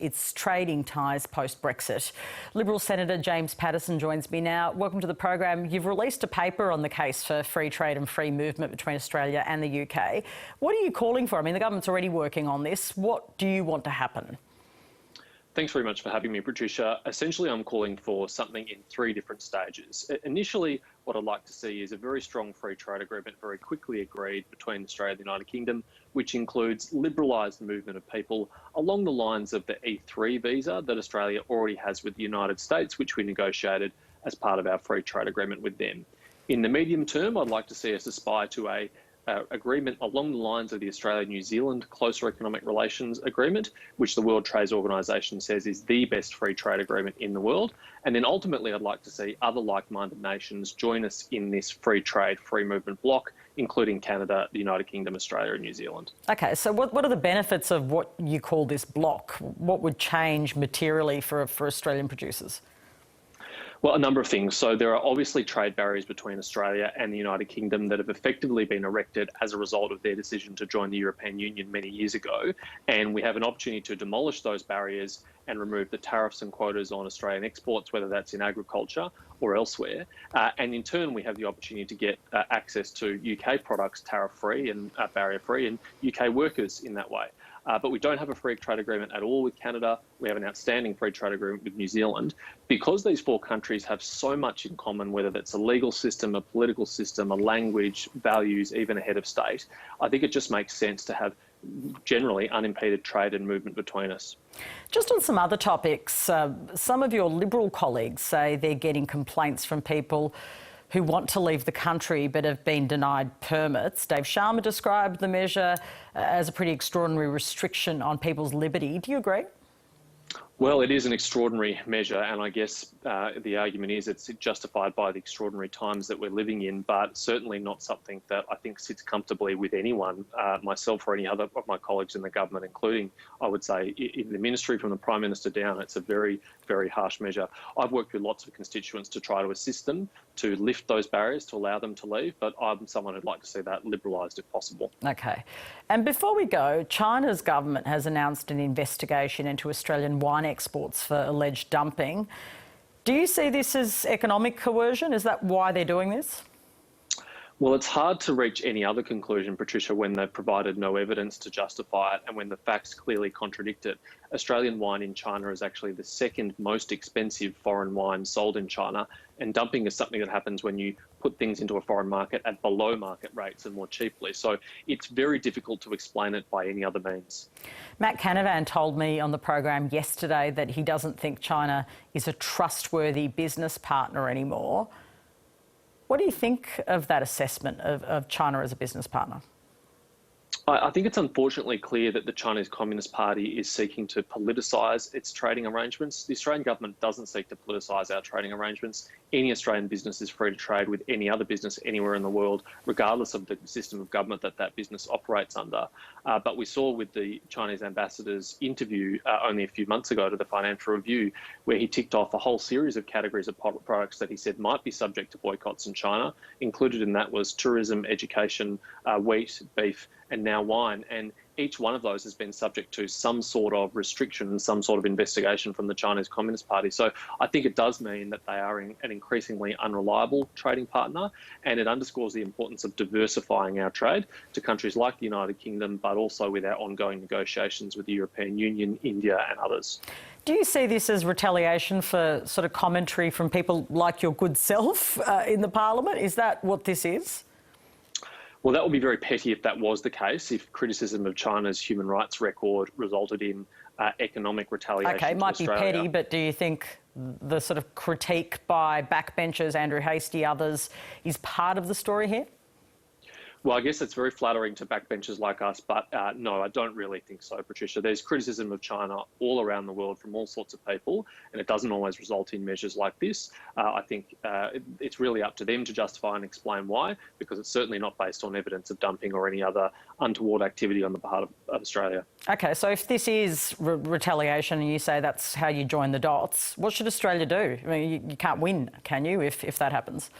its trading ties post-Brexit. Liberal Senator James Paterson joins me now. Welcome to the program. You've released a paper on the case for free trade and free movement between Australia and the UK. What are you calling for? I mean, the government's already working on this. What do you want to happen? Thanks very much for having me, Patricia. Essentially, I'm calling for something in three different stages. Initially, what I'd like to see is a very strong free trade agreement very quickly agreed between Australia and the United Kingdom, which includes liberalised movement of people along the lines of the E3 visa that Australia already has with the United States, which we negotiated as part of our free trade agreement with them. In the medium term, I'd like to see us aspire to a agreement along the lines of the Australia-New Zealand Closer Economic Relations Agreement, which the World Trade Organisation says is the best free trade agreement in the world. And then ultimately, I'd like to see other like-minded nations join us in this free trade, free movement bloc, including Canada, the United Kingdom, Australia and New Zealand. Okay, so what are the benefits of what you call this bloc? What would change materially for Australian producers? Well, a number of things. So there are obviously trade barriers between Australia and the United Kingdom that have effectively been erected as a result of their decision to join the European Union many years ago. And we have an opportunity to demolish those barriers and remove the tariffs and quotas on Australian exports, whether that's in agriculture or elsewhere. And in turn, we have the opportunity to get access to UK products tariff-free and barrier-free and UK workers in that way. But we don't have a free trade agreement at all with Canada. We have an outstanding free trade agreement with New Zealand. Because these four countries have so much in common, whether that's a legal system, a political system, a language, values, even a head of state, I think it just makes sense to have generally unimpeded trade and movement between us. Just on some other topics, some of your Liberal colleagues say they're getting complaints from people who want to leave the country but have been denied permits. Dave Sharma described the measure as a pretty extraordinary restriction on people's liberty. Do you agree? Well, it is an extraordinary measure, and I guess the argument is it's justified by the extraordinary times that we're living in, but certainly not something that I think sits comfortably with anyone, myself or any other of my colleagues in the government, including, I would say, in the ministry from the Prime Minister down. It's a very, very harsh measure. I've worked with lots of constituents to try to assist them to lift those barriers, to allow them to leave, but I'm someone who'd like to see that liberalised if possible. Okay. And before we go, China's government has announced an investigation into Australian wine exports for alleged dumping. Do you see this as economic coercion? Is that why they're doing this? Well, it's hard to reach any other conclusion, Patricia, when they've provided no evidence to justify it and when the facts clearly contradict it. Australian wine in China is actually the second most expensive foreign wine sold in China, and dumping is something that happens when you put things into a foreign market at below market rates and more cheaply. So it's very difficult to explain it by any other means. Matt Canavan told me on the program yesterday that he doesn't think China is a trustworthy business partner anymore. What do you think of that assessment of China as a business partner? I think it's unfortunately clear that the Chinese Communist Party is seeking to politicise its trading arrangements. The Australian government doesn't seek to politicise our trading arrangements. Any Australian business is free to trade with any other business anywhere in the world, regardless of the system of government that business operates under. But we saw with the Chinese ambassador's interview only a few months ago to the Financial Review, where he ticked off a whole series of categories of products that he said might be subject to boycotts in China. Included in that was tourism, education, wheat, beef, and now wine. And each one of those has been subject to some sort of restriction and some sort of investigation from the Chinese Communist Party. So I think it does mean that they are an increasingly unreliable trading partner, and it underscores the importance of diversifying our trade to countries like the United Kingdom, but also with our ongoing negotiations with the European Union, India and others. Do you see this as retaliation for sort of commentary from people like your good self in the Parliament? Is that what this is? Well, that would be very petty if that was the case, if criticism of China's human rights record resulted in economic retaliation. OK, it might be Australia. petty, but do you think the sort of critique by backbenchers, Andrew Hastie, others, is part of the story here? Well, I guess it's very flattering to backbenchers like us, but no, I don't really think so, Patricia. There's criticism of China all around the world from all sorts of people, and it doesn't always result in measures like this. I think it's really up to them to justify and explain why, because it's certainly not based on evidence of dumping or any other untoward activity on the part of Australia. OK, so if this is retaliation and you say that's how you join the dots, what should Australia do? I mean, you can't win, can you, if that happens?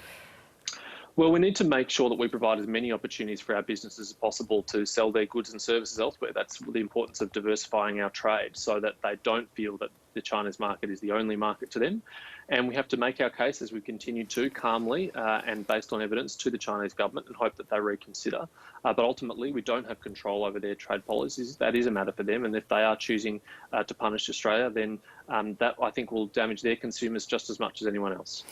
Well, we need to make sure that we provide as many opportunities for our businesses as possible to sell their goods and services elsewhere. That's the importance of diversifying our trade so that they don't feel that the Chinese market is the only market to them. And we have to make our case, as we continue to, calmly and based on evidence, to the Chinese government and hope that they reconsider. But ultimately, we don't have control over their trade policies. That is a matter for them. And if they are choosing to punish Australia, then that, I think, will damage their consumers just as much as anyone else.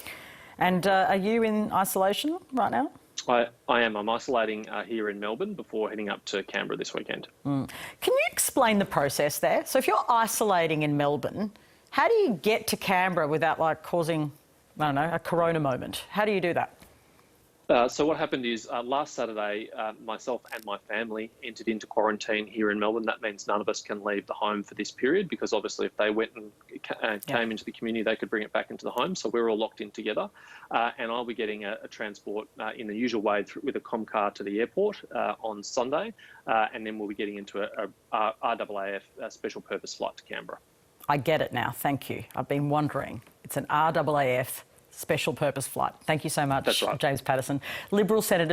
And are you in isolation right now? I am. I'm isolating here in Melbourne before heading up to Canberra this weekend. Can you explain the process there? So if you're isolating in Melbourne, how do you get to Canberra without, like, causing, I don't know, a corona moment? How do you do that? So what happened is last Saturday, myself and my family entered into quarantine here in Melbourne. That means none of us can leave the home for this period because obviously if they went and came into the community, they could bring it back into the home. So we're all locked in together. And I'll be getting a transport in the usual way with a Comcar to the airport on Sunday. And then we'll be getting into a RAAF special purpose flight to Canberra. I get it now. Thank you. I've been wondering. It's an RAAF special purpose flight. Thank you so much, That's right. James Paterson. Liberal Senator